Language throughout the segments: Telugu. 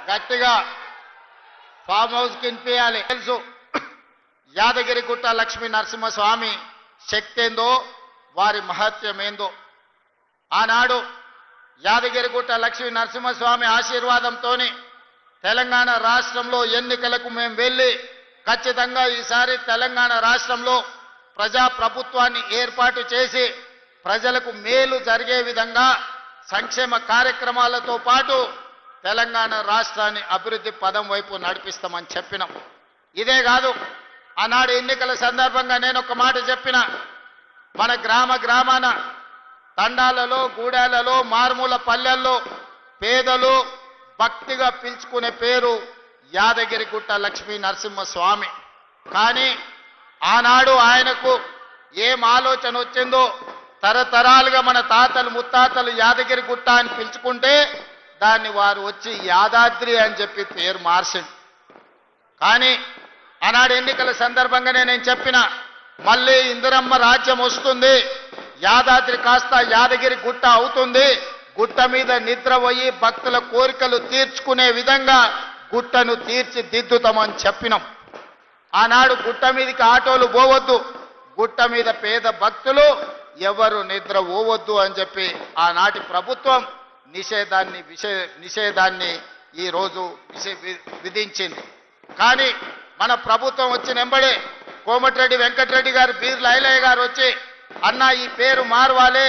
గట్టిగా ఫామ్ హౌస్కి వినిపించాలి. తెలుసు యాదగిరిగుట్ట లక్ష్మీ నరసింహస్వామి శక్తి ఏందో, వారి మహత్యం ఏందో. ఆనాడు యాదగిరిగుట్ట లక్ష్మీ నరసింహస్వామి ఆశీర్వాదంతో తెలంగాణ రాష్ట్రంలో ఎన్నికలకు మేము వెళ్ళి ఖచ్చితంగా ఈసారి తెలంగాణ రాష్ట్రంలో ప్రజాప్రభుత్వాన్ని ఏర్పాటు చేసి ప్రజలకు మేలు జరిగే విధంగా సంక్షేమ కార్యక్రమాలతో పాటు తెలంగాణ రాష్ట్రాన్ని అభివృద్ధి పదం వైపు నడిపిస్తామని చెప్పినాం. ఇదే కాదు, ఆనాడు ఎన్నికల సందర్భంగా నేను ఒక మాట చెప్పిన, మన గ్రామాన తండాలలో, గూడాలలో, మారుమూల పల్లెల్లో పేదలు భక్తిగా పిలుచుకునే పేరు యాదగిరిగుట్ట లక్ష్మీ నరసింహస్వామి. కానీ ఆనాడు ఆయనకు ఏం ఆలోచన వచ్చిందో, తరతరాలుగా మన తాతలు ముత్తాతలు యాదగిరిగుట్ట అని పిలుచుకుంటే దాన్ని వారు వచ్చి యాదాద్రి అని చెప్పి పేరు మార్చింది. కానీ ఆనాడు ఎన్నికల సందర్భంగానే నేను చెప్పిన, మళ్ళీ ఇందిరమ్మ రాజ్యం వస్తుంది, యాదాద్రి కాస్త యాదగిరి గుట్ట అవుతుంది, గుట్ట మీద నిద్రపోయి భక్తుల కోరికలు తీర్చుకునే విధంగా గుట్టను తీర్చిదిద్దుతామని చెప్పినాం. ఆనాడు గుట్ట మీదకి ఆటోలు పోవద్దు, గుట్ట మీద పేద భక్తులు ఎవరు నిద్ర పోవద్దు అని చెప్పి ఆనాటి ప్రభుత్వం నిషేధాన్ని ఈరోజు విధించింది. కానీ మన ప్రభుత్వం వచ్చిన వెంబడే కోమటిరెడ్డి వెంకటరెడ్డి గారు, బీర్ల ఐలయ్య గారు వచ్చి, అన్న ఈ పేరు మారవాలి,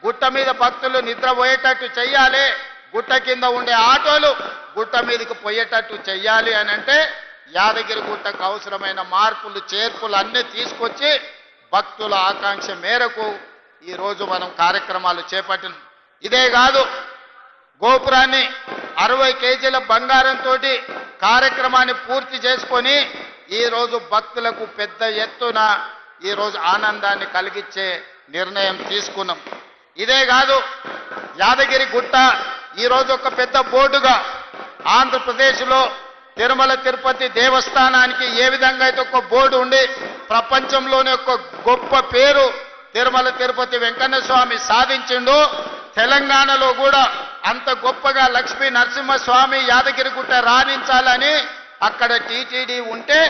గుట్ట మీద భక్తులు నిద్రపోయేటట్టు చెయ్యాలి, గుట్ట కింద ఉండే ఆటోలు గుట్ట మీదకి పోయేటట్టు చెయ్యాలి అని అంటే యాదగిరి గుట్టకు అవసరమైన మార్పులు చేర్పులు అన్నీ తీసుకొచ్చి భక్తుల ఆకాంక్ష మేరకు ఈరోజు మనం కార్యక్రమాలు చేపట్టినాం. ఇదే కాదు, గోపురాన్ని 60 కేజీల బంగారంతో కార్యక్రమాన్ని పూర్తి చేసుకొని ఈరోజు భక్తులకు పెద్ద ఎత్తున ఈరోజు ఆనందాన్ని కలిగించే నిర్ణయం తీసుకున్నాం. ఇదే కాదు, యాదగిరి గుట్ట ఈరోజు ఒక పెద్ద బోర్డుగా ఆంధ్రప్రదేశ్లో తిరుమల తిరుపతి దేవస్థానానికి ఏ విధంగా అయితే ఒక బోర్డు ఉండి ప్రపంచంలోనే ఒక గొప్ప పేరు తిరుమల తిరుపతి వెంకన్న స్వామి సాధించిండు, తెలంగాణలో కూడా అంత గొప్పగా లక్ష్మీ నరసింహస్వామి యాదగిరిగుట్ట రాణించాలని అక్కడ టీటీడీ ఉంటే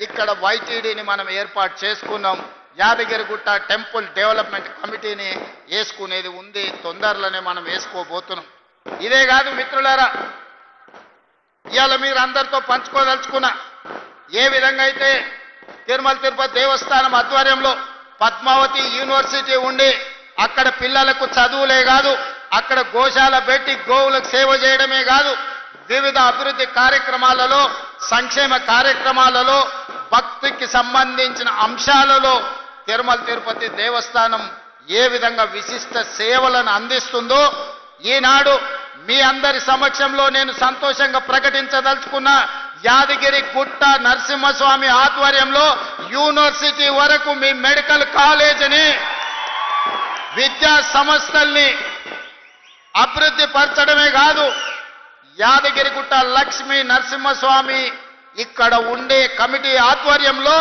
ఇక్కడ వైటీడీని మనం ఏర్పాటు చేసుకున్నాం. యాదగిరిగుట్ట టెంపుల్ డెవలప్మెంట్ కమిటీని వేసుకునేది ఉంది, తొందరలోనే మనం వేసుకోబోతున్నాం. ఇదే కాదు మిత్రులారా, ఇవాళ మీరు అందరితో పంచుకోదలుచుకున్న, ఏ విధంగా అయితే తిరుమల తిరుపతి దేవస్థానం ఆధ్వర్యంలో పద్మావతి యూనివర్సిటీ ఉండి అక్కడ పిల్లలకు చదువులే కాదు, అక్కడ గోశాల పెట్టి గోవులకు సేవ చేయడమే కాదు, వివిధ అభివృద్ధి కార్యక్రమాలలో, సంక్షేమ కార్యక్రమాలలో, భక్తికి సంబంధించిన అంశాలలో తిరుమల తిరుపతి దేవస్థానం ఏ విధంగా విశిష్ట సేవలను అందిస్తుందో ఈనాడు మీ అందరి సమక్షంలో నేను సంతోషంగా ప్రకటించదలుచుకున్న, యాదగిరి గుట్ట నరసింహస్వామి ఆధ్వర్యంలో యూనివర్సిటీ వరకు మీ మెడికల్ కాలేజీని, విద్యా సంస్థల్ని అభివృద్ధి పరచడమే కాదు, యాదగిరిగుట్ట లక్ష్మీ నరసింహస్వామి ఇక్కడ ఉండే కమిటీ ఆధ్వర్యంలో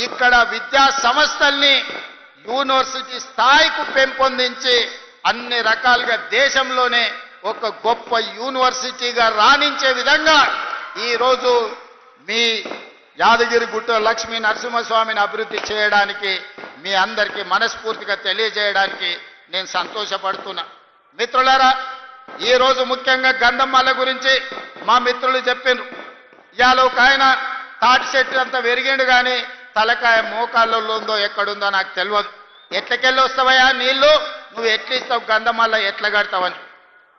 ఇక్కడ విద్యా సంస్థల్ని యూనివర్సిటీ స్థాయికి పెంపొందించి అన్ని రకాలుగా దేశంలోనే ఒక గొప్ప యూనివర్సిటీగా రాణించే విధంగా ఈరోజు మీ యాదగిరిగుట్ట లక్ష్మీ నరసింహస్వామిని అభివృద్ధి చేయడానికి మీ అందరికీ మనస్ఫూర్తిగా తెలియజేయడానికి నేను సంతోషపడుతున్నా. మిత్రులారా, ఈరోజు ముఖ్యంగా గంధమల్ల గురించి మా మిత్రులు చెప్పిండ్రు. ఇవాళ ఒక ఆయన తాటి చెట్టు అంతా పెరిగిండు కానీ తలకాయ మోకాళ్ళలో ఉందో ఎక్కడుందో నాకు తెలియదు. ఎట్లకెళ్ళి వస్తావయ్యా నీళ్లు, నువ్వు ఎట్లా ఇస్తావు గంధమల్ల, ఎట్లా కడతావని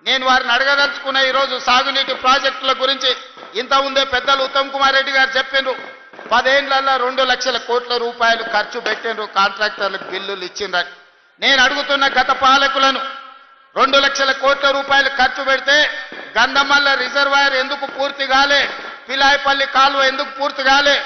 నేను వారిని అడగదలుచుకున్న. ఈరోజు సాగునీటి ప్రాజెక్టుల గురించి ఇంత ఉందే పెద్దలు ఉత్తమ్ కుమార్ రెడ్డి గారు చెప్పిండ్రు. 10 ఏళ్లలో 2 లక్షల కోట్ల రూపాయలు ఖర్చు పెట్టిండ్రు, కాంట్రాక్టర్లకు బిల్లులు ఇచ్చిండ్రని. నేను అడుగుతున్న గత పాలకులను, 2 లక్షల కోట్ల రూపాయలు ఖర్చు పెడితే గంధమల్ల రిజర్వాయర్ ఎందుకు పూర్తి కాలే, పిలాయపల్లి కాలువ ఎందుకు పూర్తి కాలే,